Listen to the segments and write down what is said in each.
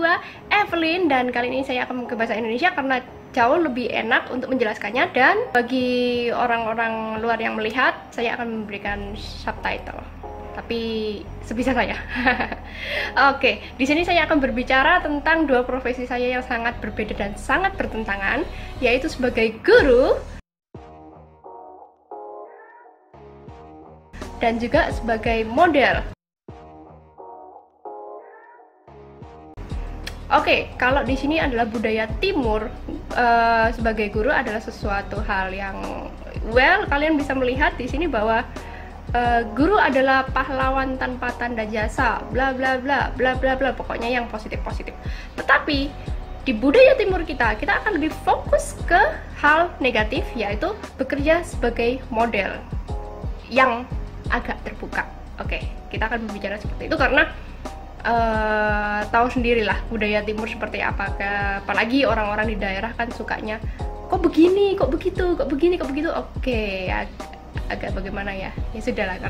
gue Evelyn, dan kali ini saya akan ke bahasa Indonesia karena jauh lebih enak untuk menjelaskannya, dan bagi orang-orang luar yang melihat, saya akan memberikan subtitle. Tapi sebisa saya. Oke, di sini saya akan berbicara tentang dua profesi saya yang sangat berbeda dan sangat bertentangan, yaitu sebagai guru dan juga sebagai model. Oke, kalau di sini adalah budaya Timur, sebagai guru adalah sesuatu hal yang, kalian bisa melihat di sini bahwa guru adalah pahlawan tanpa tanda jasa, bla bla bla bla bla bla, pokoknya yang positif-positif. Tetapi di budaya Timur kita akan lebih fokus ke hal negatif, yaitu bekerja sebagai model yang agak terbuka. Oke, kita akan berbicara seperti itu karena tahu sendirilah budaya Timur seperti apa, apalagi orang-orang di daerah kan sukanya kok begini, kok begitu, kok begini, kok begitu. Oke, agak bagaimana ya, ya sudahlah,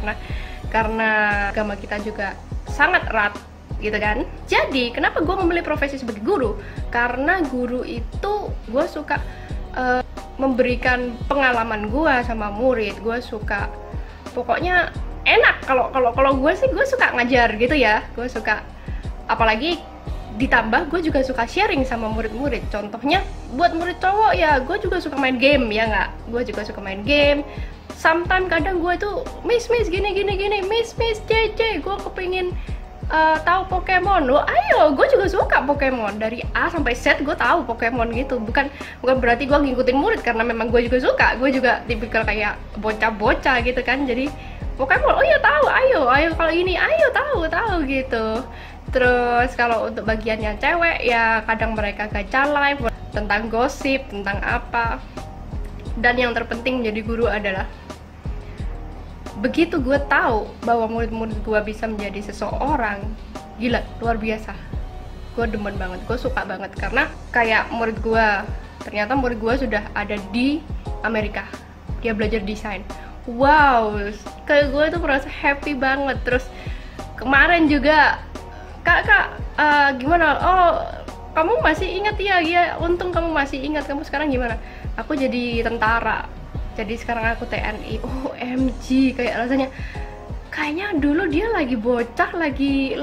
karena agama kita juga sangat erat gitu kan. Jadi kenapa gue memilih profesi sebagai guru? Karena guru itu gue suka memberikan pengalaman gue sama murid. Gue suka, pokoknya enak kalau gue sih, gue suka ngajar gitu ya. Gue suka, apalagi ditambah gue juga suka sharing sama murid-murid. Contohnya buat murid cowok ya, gue juga suka main game, ya nggak? Gue juga suka main game. Sometimes kadang gue tuh miss gini, miss JJ, gue kepingin tahu Pokemon. Lo ayo, gue juga suka Pokemon dari A sampai Z, gue tahu Pokemon gitu. Bukan berarti gue ngikutin murid, karena memang gue juga suka. Gue juga tipikal kayak bocah-bocah gitu kan. Jadi Pokemon, oh ya tahu, ayo kalau ini, ayo tahu gitu. Terus kalau untuk bagian yang cewek ya kadang mereka gacha live tentang gosip, tentang apa. Dan yang terpenting menjadi guru adalah begitu gue tahu bahwa murid-murid gue bisa menjadi seseorang, gila, luar biasa. Gue demen banget, gue suka banget, karena kayak ternyata murid gue sudah ada di Amerika, dia belajar desain. Wow, kayak gue tuh merasa happy banget. Terus kemarin juga, kak, gimana? Oh, kamu masih ingat ya? Ya, untung kamu masih ingat. Kamu sekarang gimana? Aku jadi tentara. Jadi sekarang aku TNI. OMG, kayak rasanya. Kayaknya dulu dia lagi bocah, lagi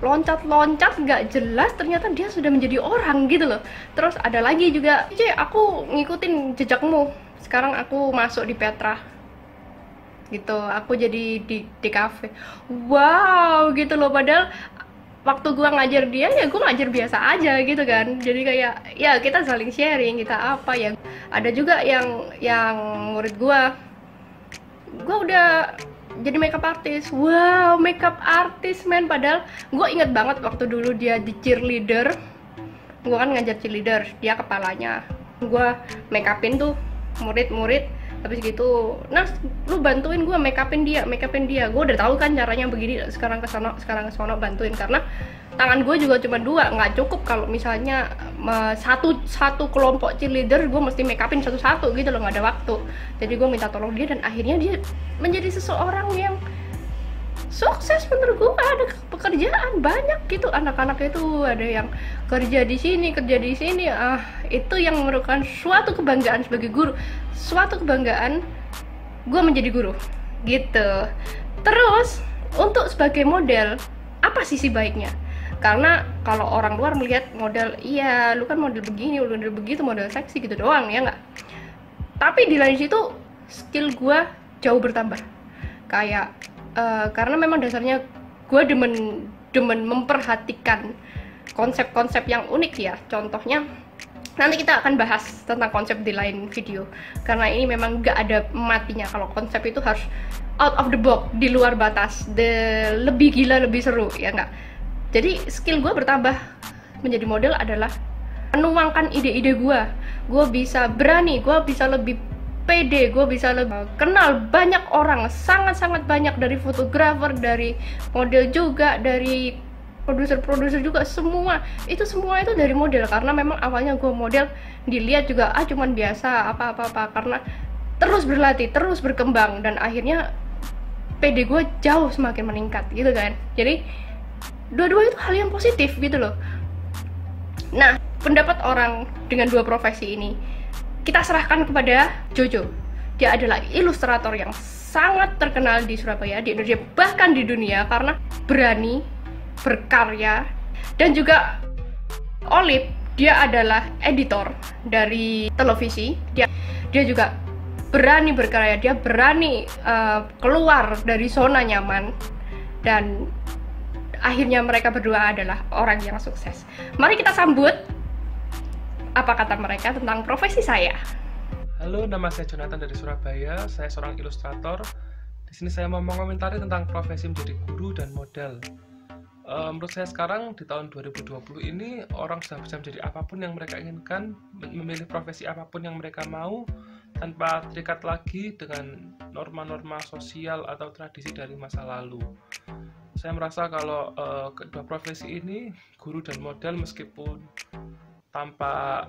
loncat-loncat nggak jelas. Ternyata dia sudah menjadi orang gitu loh. Terus ada lagi juga, aku ngikutin jejakmu. Sekarang aku masuk di Petra. Gitu, aku jadi di kafe. Wow, gitu loh. Padahal waktu gua ngajar dia ya gua ngajar biasa aja gitu kan. Jadi kayak ya kita saling sharing, kita apa ya. Ada juga yang murid gua udah jadi makeup artist. Wow, makeup artist men. Padahal gua inget banget waktu dulu dia di cheerleader. Gua kan ngajar cheerleader, dia kepalanya. Gua make upin tuh murid-murid. Habis gitu, nah lu bantuin gue make upin dia. Gue udah tahu kan caranya begini, sekarang kesono bantuin, karena tangan gue juga cuma dua, nggak cukup kalau misalnya satu kelompok cheerleader gue mesti make upin satu-satu gitu loh, nggak ada waktu. Jadi gue minta tolong dia, dan akhirnya dia menjadi seseorang yang sukses menurut gue. Ada pekerjaan banyak gitu, anak-anak itu ada yang kerja di sini. Itu yang merupakan suatu kebanggaan sebagai guru, suatu kebanggaan gue menjadi guru gitu. Terus untuk sebagai model, apa sisi baiknya? Karena kalau orang luar melihat model, iya lu kan model begini, model begitu, model seksi gitu doang, ya nggak? Tapi di lain situ skill gue jauh bertambah. Kayak karena memang dasarnya gue demen memperhatikan konsep-konsep yang unik ya. Contohnya nanti kita akan bahas tentang konsep di lain video, karena ini memang gak ada matinya. Kalau konsep itu harus out of the box, di luar batas, lebih gila, lebih seru, ya enggak? Jadi skill gue bertambah menjadi model adalah menuangkan ide-ide gue. Gue bisa berani, gue bisa lebih pede, gue bisa lebih kenal banyak orang, sangat-sangat banyak, dari fotografer, dari model juga, dari produser juga, semua itu dari model. Karena memang awalnya gue model dilihat juga cuman biasa apa-apa, karena terus berlatih, terus berkembang, dan akhirnya PD gue jauh semakin meningkat gitu kan. Jadi dua-dua itu hal yang positif gitu loh. Nah, pendapat orang dengan dua profesi ini kita serahkan kepada Jojo. Dia adalah ilustrator yang sangat terkenal di Surabaya, di Indonesia, bahkan di dunia, karena berani berkarya. Dan juga Olive, dia adalah editor dari televisi. Dia juga berani berkarya, dia berani keluar dari zona nyaman, dan akhirnya mereka berdua adalah orang yang sukses. Mari kita sambut apa kata mereka tentang profesi saya. Halo, nama saya Jonathan dari Surabaya. Saya seorang ilustrator. Di sini saya mau mengomentari tentang profesi menjadi guru dan model. Menurut saya sekarang di tahun 2020 ini orang sudah bisa menjadi apapun yang mereka inginkan, memilih profesi apapun yang mereka mau, tanpa terikat lagi dengan norma-norma sosial atau tradisi dari masa lalu. Saya merasa kalau kedua profesi ini, guru dan model, meskipun tanpa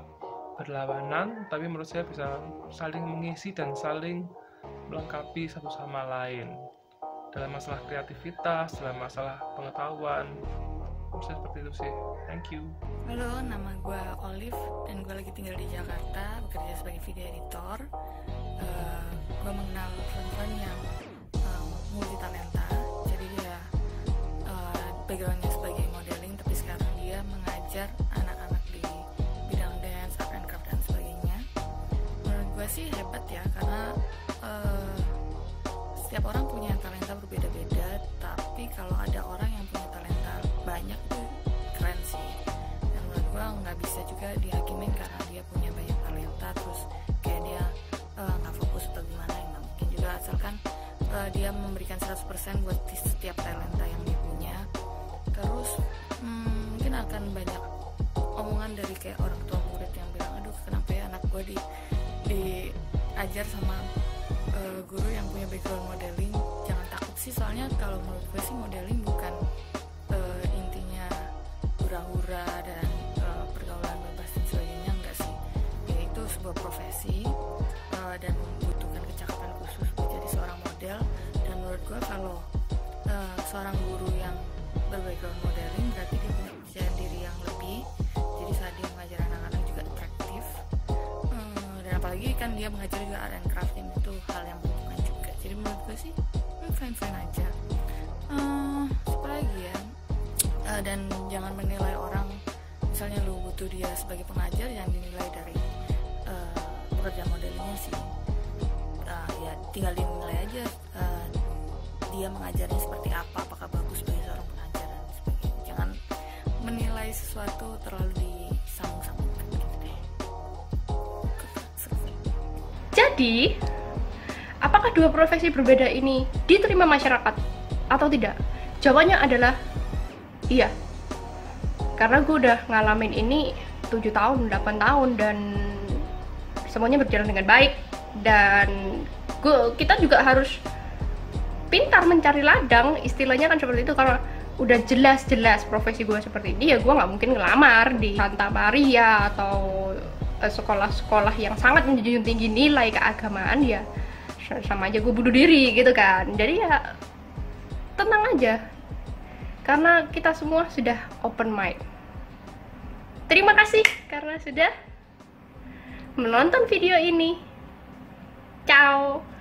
berlawanan, tapi menurut saya bisa saling mengisi dan saling melengkapi satu sama lain dalam masalah kreativitas, dalam masalah pengetahuan. Menurut saya seperti itu sih. Thank you. Halo, nama gue Olive dan gue lagi tinggal di Jakarta, bekerja sebagai video editor. Gue mengenal perempuan yang multi talenta. Jadi dia backgroundnya sebagai modeling, tapi sekarang dia mengajar anak-anak di bidang dance, art and craft dan sebagainya. Menurut gue sih hebat ya, karena setiap orang punya talenta berbeda-beda, tapi kalau ada orang yang punya talenta banyak itu keren sih. Dan menurut gue nggak bisa juga dihakimin karena dia punya banyak talenta terus kayak dia nggak fokus atau gimana, ya nggak mungkin juga, asalkan dia memberikan 100% buat setiap talenta yang dia punya. Terus mungkin akan banyak omongan dari kayak orang tua murid yang bilang, aduh kenapa ya anak gue diajar sama guru yang punya background modeling. Jangan takut sih, soalnya kalau menurut gue sih modeling bukan intinya hura-hura dan pergaulan bebas dan sebagainya, enggak sih. Itu sebuah profesi dan membutuhkan kecakapan khusus buat jadi seorang model. Dan menurut gue kalau seorang guru yang berbackground modeling berarti dia punya kepercayaan diri yang lebih, jadi saat dia mengajar anak-anak juga atraktif. Dan apalagi kan dia mengajar juga art and craft, itu hal yang membutuhkan juga. Jadi menurut gue sih fine-fine aja. Apa lagi ya, dan jangan menilai orang, misalnya lu butuh dia sebagai pengajar, jangan dinilai dari pekerjaan modelingnya sih. Ya tinggal dinilai aja dia mengajarnya seperti apa, apakah bagus sebagai seorang pengajar dan sebagainya. Jangan menilai sesuatu terlalu disambung-sambungkan gitu deh. Jadi, apakah dua profesi berbeda ini diterima masyarakat atau tidak? Jawabannya adalah iya. Karena gue udah ngalamin ini 7 tahun, 8 tahun, dan semuanya berjalan dengan baik. Dan kita juga harus pintar mencari ladang, istilahnya kan seperti itu. Karena udah jelas-jelas profesi gue seperti ini, ya gue nggak mungkin ngelamar di Santa Maria atau sekolah-sekolah yang sangat menjunjung tinggi nilai keagamaan. Ya sama aja gue bunuh diri gitu kan. Jadi ya tenang aja, karena kita semua sudah open mind. Terima kasih karena sudah menonton video ini. Ciao.